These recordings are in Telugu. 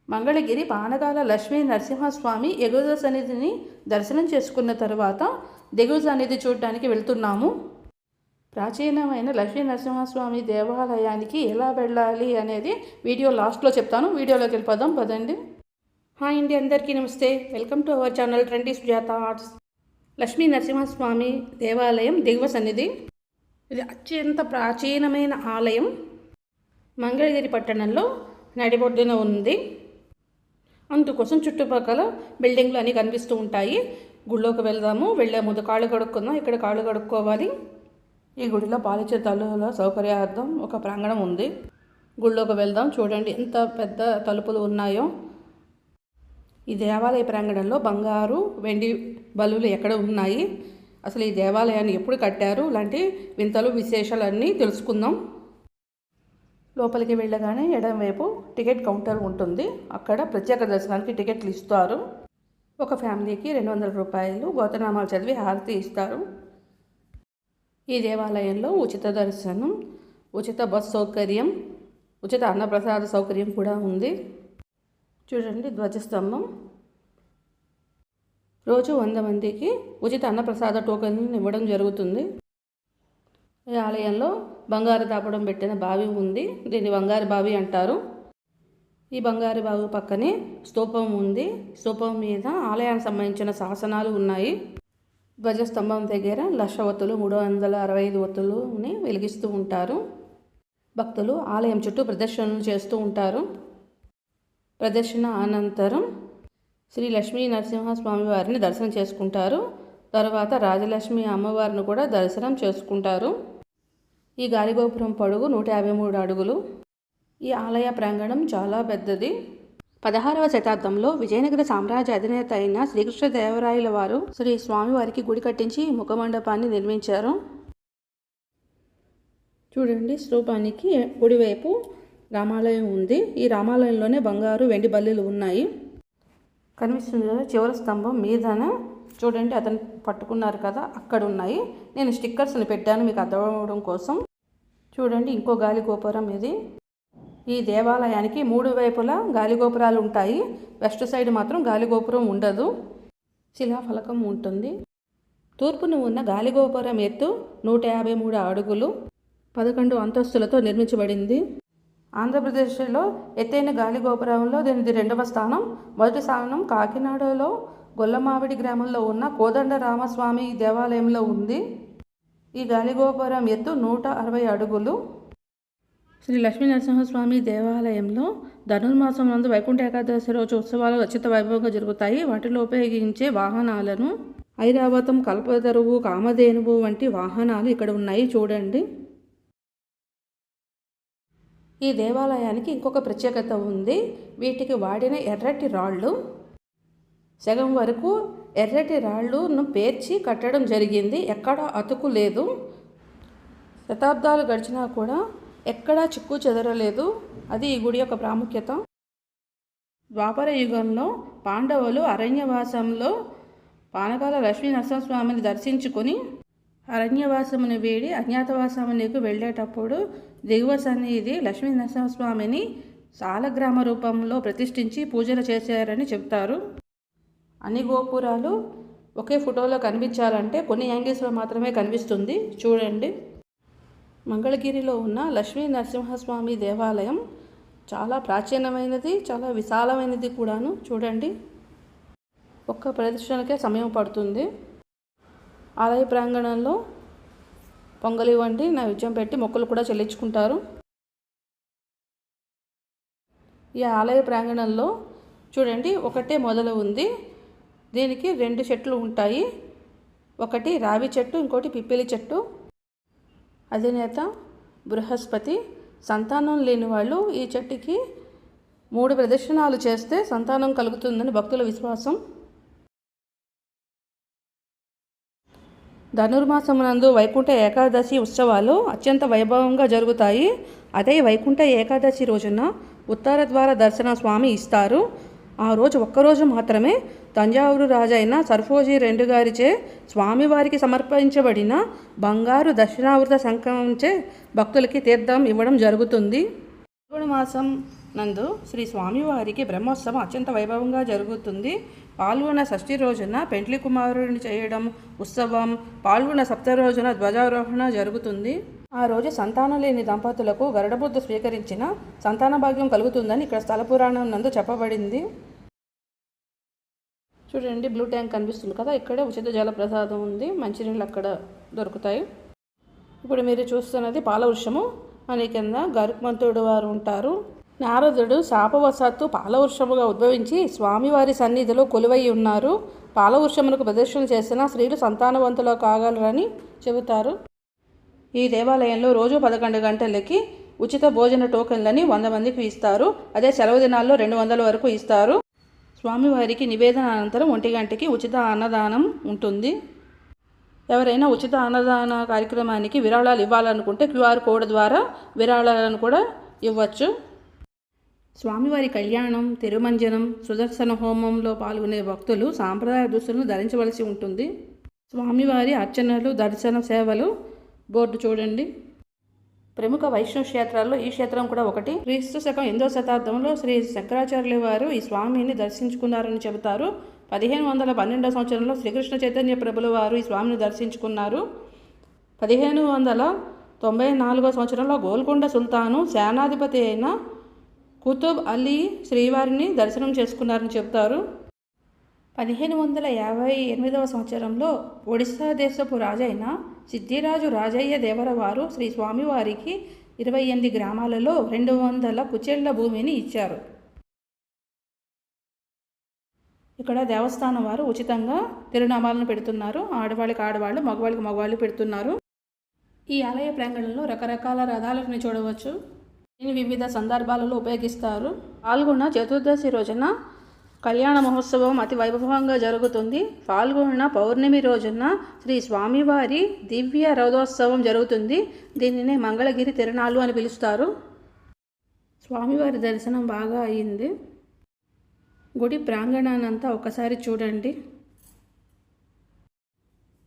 మంగళగిరి పానగాల లక్ష్మీ నరసింహస్వామి ఎగువ సన్నిధిని దర్శనం చేసుకున్న తర్వాత దిగువ సన్నిధి చూడడానికి వెళ్తున్నాము. ప్రాచీనమైన లక్ష్మీ నరసింహస్వామి దేవాలయానికి ఎలా వెళ్ళాలి అనేది వీడియో లాస్ట్లో చెప్తాను. వీడియోలోకి వెళ్ళిపోదాం పదండి. హాయ్ అండి, అందరికీ నమస్తే. Welcome to our channel trendy Sujatha arts. Lakshmi Narasimhaswamy దేవాలయం దిగువ సన్నిధి. ఇది అత్యంత ప్రాచీనమైన ఆలయం. మంగళగిరి పట్టణంలో నడిబొడ్డున ఉంది. అందుకోసం చుట్టుపక్కల బిల్డింగ్లు అన్నీ కనిపిస్తూ ఉంటాయి. గుళ్ళోకి వెళ్దాము. వెళ్ళే ముందు కాళ్ళు కడుక్కుందాం. ఇక్కడ కాళ్ళు కడుక్కోవాలి. ఈ గుడిలో పాలిచ్చే తలుపుల సౌకర్యార్థం ఒక ప్రాంగణం ఉంది. గుళ్ళోకి వెళ్దాం. చూడండి ఎంత పెద్ద తలుపులు ఉన్నాయో. ఈ దేవాలయ ప్రాంగణంలో బంగారు వెండి బలులు ఎక్కడ ఉన్నాయి, అసలు ఈ దేవాలయాన్ని ఎప్పుడు కట్టారు, లాంటి వింతలు విశేషాలన్నీ తెలుసుకుందాం. లోపలికి వెళ్ళగానే ఎడమవైపు టికెట్ కౌంటర్ ఉంటుంది. అక్కడ ప్రత్యేక దర్శనానికి టికెట్లు ఇస్తారు. ఒక ఫ్యామిలీకి 200 రూపాయలు గోత్రనామాలు చదివి హారతి ఇస్తారు. ఈ దేవాలయంలో ఉచిత దర్శనం, ఉచిత బస్ సౌకర్యం, ఉచిత అన్నప్రసాద సౌకర్యం కూడా ఉంది. చూడండి ధ్వజస్తంభం. రోజు 100 మందికి ఉచిత అన్నప్రసాద టోకెన్ ఇవ్వడం జరుగుతుంది. ఈ ఆలయంలో బంగారు దాపడం పెట్టిన బావి ఉంది. దీన్ని బంగారు బావి అంటారు. ఈ బంగారు బావి పక్కనే స్తూపం ఉంది. స్తూపం మీద ఆలయానికి సంబంధించిన శాసనాలు ఉన్నాయి. ధ్వజస్తంభం దగ్గర 1,00,000 ఒత్తులు, 365 ఒత్తులుని వెలిగిస్తూ ఉంటారు. భక్తులు ఆలయం చుట్టూ ప్రదర్శనలు చేస్తూ ఉంటారు. ప్రదర్శన అనంతరం శ్రీ లక్ష్మీ నరసింహస్వామి వారిని దర్శనం చేసుకుంటారు. తర్వాత రాజలక్ష్మి అమ్మవారిని కూడా దర్శనం చేసుకుంటారు. ఈ గాలిగోపురం పొడవు 153 అడుగులు. ఈ ఆలయ ప్రాంగణం చాలా పెద్దది. 16వ శతాబ్దంలో విజయనగర సామ్రాజ్య అధినేత అయిన శ్రీకృష్ణదేవరాయల వారు శ్రీ స్వామివారికి గుడి కట్టించి ముఖమండపాన్ని నిర్మించారు. చూడండి, స్తూపానికి కుడివైపు రామాలయం ఉంది. ఈ రామాలయంలోనే బంగారు వెండి బల్లీలు ఉన్నాయి. కనిపిస్తుంది కదా చివరి స్తంభం మీదన. చూడండి, అతను పట్టుకున్నారు కదా, అక్కడ ఉన్నాయి. నేను స్టిక్కర్స్ని పెట్టాను మీకు అర్థమవడం కోసం. చూడండి, ఇంకో గాలి గోపురం ఇది. ఈ దేవాలయానికి 3 వైపులా గాలిగోపురాలు ఉంటాయి. వెస్ట్ సైడ్ మాత్రం గాలిగోపురం ఉండదు, శిలాఫలకం ఉంటుంది. తూర్పున ఉన్న గాలిగోపురం ఎత్తు 153 అడుగులు, 11 అంతస్తులతో నిర్మించబడింది. ఆంధ్రప్రదేశ్లో ఎత్తైన గాలిగోపురంలో దీనిది 2వ స్థానం. మొదటి స్థానం కాకినాడలో గొల్లమావిడి గ్రామంలో ఉన్న కోదండరామస్వామి దేవాలయంలో ఉంది. ఈ గాలిగోపురం ఎత్తు 160 అడుగులు. శ్రీ లక్ష్మీ నరసింహస్వామి దేవాలయంలో ధనుర్మాసం నందు వైకుంఠ ఏకాదశి రోజు ఉత్సవాలు అత్యంత వైభవంగా జరుగుతాయి. వాటిలో ఉపయోగించే వాహనాలను ఐరావతం, కల్పతరువు, కామధేనువు వంటి వాహనాలు ఇక్కడ ఉన్నాయి. చూడండి, ఈ దేవాలయానికి ఇంకొక ప్రత్యేకత ఉంది. వీటికి వాడిన ఎర్రటి రాళ్ళు సగం వరకు ఎర్రటి రాళ్ళను పేర్చి కట్టడం జరిగింది. ఎక్కడా అతుకు లేదు. శతాబ్దాలు గడిచినా కూడా ఎక్కడా చిక్కు చెదరలేదు. అది ఈ గుడి యొక్క ప్రాముఖ్యత. ద్వాపర యుగంలో పాండవులు అరణ్యవాసంలో పానగాల లక్ష్మీ నరసింహస్వామిని దర్శించుకొని అరణ్యవాసముని వీడి అజ్ఞాతవాసమునికి వెళ్ళేటప్పుడు దిగువ సన్నిధి లక్ష్మీ నరసింహస్వామిని సాలగ్రామ రూపంలో ప్రతిష్ఠించి పూజలు చేశారని చెప్తారు. అన్ని గోపురాలు ఒకే ఫోటోలో కనిపించాలంటే కొన్ని యాంగిల్స్లో మాత్రమే కనిపిస్తుంది. చూడండి, మంగళగిరిలో ఉన్న లక్ష్మీ నరసింహస్వామి దేవాలయం చాలా ప్రాచీనమైనది, చాలా విశాలమైనది కూడాను. చూడండి, ఒక్క ప్రదర్శనకే సమయం పడుతుంది. ఆలయ ప్రాంగణంలో పొంగలి వండి నైవేద్యం పెట్టి మొక్కులు కూడా చెల్లించుకుంటారు. ఈ ఆలయ ప్రాంగణంలో చూడండి, ఒకటే మొదలు ఉంది. దీనికి 2 చెట్లు ఉంటాయి. ఒకటి రావి చెట్టు, ఇంకోటి పిప్పిలి చెట్టు. అధినేత బృహస్పతి. సంతానం లేని వాళ్ళు ఈ చెట్టుకి 3 ప్రదక్షిణాలు చేస్తే సంతానం కలుగుతుందని భక్తుల విశ్వాసం. ధనుర్మాసమునందు వైకుంఠ ఏకాదశి ఉత్సవాలు అత్యంత వైభవంగా జరుగుతాయి. అదే వైకుంఠ ఏకాదశి రోజున ఉత్తర ద్వార దర్శన స్వామి ఇస్తారు. ఆ రోజు ఒక్కరోజు మాత్రమే తంజావూరు రాజైన సర్ఫోజీ 2 గారిచే స్వామివారికి సమర్పించబడిన బంగారు దక్షిణావృత శంఖంచే భక్తులకి తీర్థం ఇవ్వడం జరుగుతుంది. మాసం నందు శ్రీ స్వామివారికి బ్రహ్మోత్సవం అత్యంత వైభవంగా జరుగుతుంది. పాల్గొన షష్ఠి రోజున పెండ్లి కుమారుడిని చేయడం ఉత్సవం, పాల్గొన సప్త రోజున ధ్వజారోహణ జరుగుతుంది. ఆ రోజు సంతానం లేని దంపతులకు గరుడబుద్ధ స్వీకరించిన సంతాన భాగ్యం కలుగుతుందని ఇక్కడ స్థల పురాణం నందు చెప్పబడింది. చూడండి, బ్లూ ట్యాంక్ కనిపిస్తుంది కదా, ఇక్కడే ఉచిత జల ప్రసాదం ఉంది, మంచినీళ్ళు అక్కడ దొరుకుతాయి. ఇప్పుడు మీరు చూస్తున్నది పాలవృక్షము. అని కింద గరుత్మంతుడు వారు ఉంటారు. నారదుడు శాపవశాత్తు పాలవృక్షముగా ఉద్భవించి స్వామివారి సన్నిధిలో కొలువై ఉన్నారు. పాలవృక్షములకు ప్రదర్శన చేసిన స్త్రీలు సంతానవంతులు కాగలరని చెబుతారు. ఈ దేవాలయంలో రోజు 11 గంటలకి ఉచిత భోజన టోకెన్లని 100 మందికి ఇస్తారు. అదే సెలవు దినాల్లో 200 వరకు ఇస్తారు. స్వామివారికి నివేదన అనంతరం 1 గంటకి ఉచిత అన్నదానం ఉంటుంది. ఎవరైనా ఉచిత అన్నదాన కార్యక్రమానికి విరాళాలు ఇవ్వాలనుకుంటే QR కోడ్ ద్వారా విరాళాలను కూడా ఇవ్వచ్చు. స్వామివారి కళ్యాణం, తిరుమంజనం, సుదర్శన హోమంలో పాల్గొనే భక్తులు సాంప్రదాయ దుస్తులను ధరించవలసి ఉంటుంది. స్వామివారి అర్చనలు, దర్శన సేవలు బోర్డు చూడండి. ప్రముఖ వైష్ణవ క్షేత్రాల్లో ఈ క్షేత్రం కూడా ఒకటి. క్రీస్తు శకం 8వ శతాబ్దంలో శ్రీ శంకరాచార్యుల వారు ఈ స్వామిని దర్శించుకున్నారని చెబుతారు. 1512వ సంవత్సరంలో శ్రీకృష్ణ చైతన్య ప్రభుల వారు ఈ స్వామిని దర్శించుకున్నారు. 1594వ సంవత్సరంలో గోల్కొండ సుల్తాను సేనాధిపతి అయిన కుతుబ్ అలీ శ్రీవారిని దర్శనం చేసుకున్నారని చెబుతారు. 1558వ సంవత్సరంలో ఒడిశా దేశపు రాజైన సిద్ధిరాజు రాజయ్య దేవర వారు శ్రీ స్వామివారికి 28 గ్రామాలలో 200 కుచెళ్ల భూమిని ఇచ్చారు. ఇక్కడ దేవస్థానం వారు ఉచితంగా తిరునామాలను పెడుతున్నారు. ఆడవాళ్ళకి ఆడవాళ్ళు, మగవాళ్ళకి మగవాళ్ళు పెడుతున్నారు. ఈ ఆలయ ప్రాంగణంలో రకరకాల రథాలను చూడవచ్చు. దీన్ని వివిధ సందర్భాలలో ఉపయోగిస్తారు. పాల్గొన చతుర్దశి రోజున కళ్యాణ మహోత్సవం అతి వైభవంగా జరుగుతుంది. పాల్గొన పౌర్ణమి రోజున శ్రీ స్వామివారి దివ్య రథోత్సవం జరుగుతుంది. దీనినే మంగళగిరి తిరునాళ్ళు అని పిలుస్తారు. స్వామివారి దర్శనం బాగా అయింది. గుడి ప్రాంగణానంతా ఒకసారి చూడండి.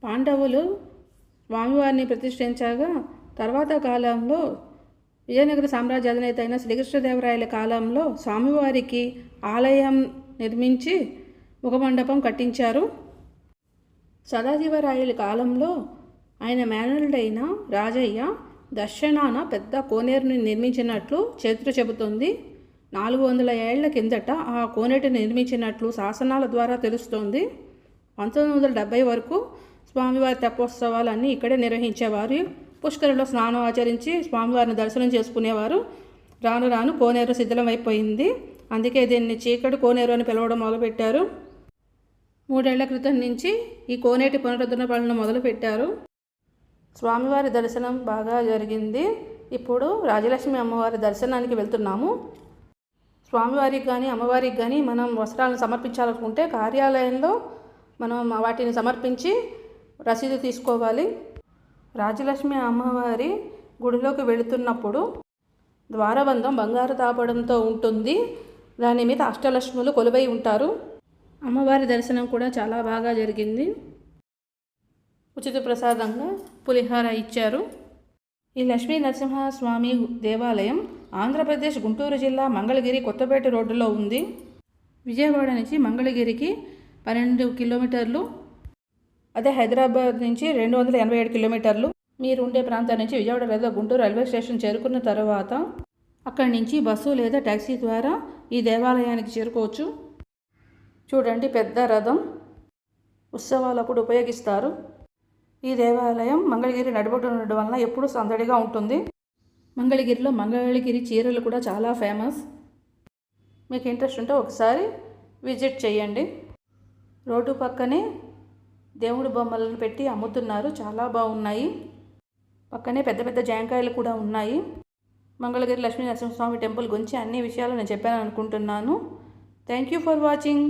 పాండవులు స్వామివారిని ప్రతిష్ఠించగా తర్వాత కాలంలో విజయనగర సామ్రాజ్య అధినేత అయిన శ్రీకృష్ణదేవరాయల కాలంలో స్వామివారికి ఆలయం నిర్మించి ముఖమండపం కట్టించారు. సదాశివరాయల కాలంలో ఆయన మేనల్డైన రాజయ్య దర్శనాన పెద్ద కోనేరుని నిర్మించినట్లు చరిత్ర చెబుతుంది. 400 ఏళ్ల కిందట ఆ కోనేటిని నిర్మించినట్లు శాసనాల ద్వారా తెలుస్తోంది. 1970 వరకు స్వామివారి తెప్పోత్సవాలన్నీ ఇక్కడే నిర్వహించేవారు. పుష్కరిలో స్నానం ఆచరించి స్వామివారిని దర్శనం చేసుకునేవారు. రాను రాను కోనేరు శిథిలమైపోయింది. అందుకే దీన్ని చీకటి కోనేరు అని పిలవడం మొదలుపెట్టారు. 3 ఏళ్ల క్రితం నుంచి ఈ కోనేటి పునరుద్ధరణ పనులను మొదలుపెట్టారు. స్వామివారి దర్శనం బాగా జరిగింది. ఇప్పుడు రాజలక్ష్మి అమ్మవారి దర్శనానికి వెళ్తున్నాము. స్వామివారికి కానీ అమ్మవారికి కానీ మనం వస్త్రాలను సమర్పించాలనుకుంటే కార్యాలయంలో మనం వాటిని సమర్పించి రసీదు తీసుకోవాలి. రాజలక్ష్మి అమ్మవారి గుడిలోకి వెళుతున్నప్పుడు ద్వారబంధం బంగారు తాపడంతో ఉంటుంది. దాని మీద అష్టలక్ష్ములు కొలువై ఉంటారు. అమ్మవారి దర్శనం కూడా చాలా బాగా జరిగింది. ఉచిత ప్రసాదంగా పులిహార ఇచ్చారు. ఈ లక్ష్మీ నరసింహస్వామి దేవాలయం ఆంధ్రప్రదేశ్ గుంటూరు జిల్లా మంగళగిరి కొత్తపేట రోడ్డులో ఉంది. విజయవాడ నుంచి మంగళగిరికి 12 కిలోమీటర్లు, అదే హైదరాబాద్ నుంచి 287 కిలోమీటర్లు. మీరు ఉండే ప్రాంతం నుంచి విజయవాడ లేదా గుంటూరు రైల్వే స్టేషన్ చేరుకున్న తర్వాత అక్కడి నుంచి బస్సు లేదా ట్యాక్సీ ద్వారా ఈ దేవాలయానికి చేరుకోవచ్చు. చూడండి, పెద్ద రథం ఉత్సవాలప్పుడు ఉపయోగిస్తారు. ఈ దేవాలయం మంగళగిరి నడిబొడ్డున ఉండడం వలన ఎప్పుడూ సందడిగా ఉంటుంది. మంగళగిరిలో మంగళగిరి చీరలు కూడా చాలా ఫేమస్. మీకు ఇంట్రెస్ట్ ఉంటే ఒకసారి విజిట్ చేయండి. రోడ్డు పక్కనే దేవుడి బొమ్మలను పెట్టి అమ్ముతున్నారు, చాలా బాగున్నాయి. పక్కనే పెద్ద పెద్ద జాంకాయలు కూడా ఉన్నాయి. మంగళగిరి లక్ష్మీ నరసింహస్వామి టెంపుల్ గురించి అన్ని విషయాలు నేను చెప్పాను అనుకుంటున్నాను. Thank you for watching.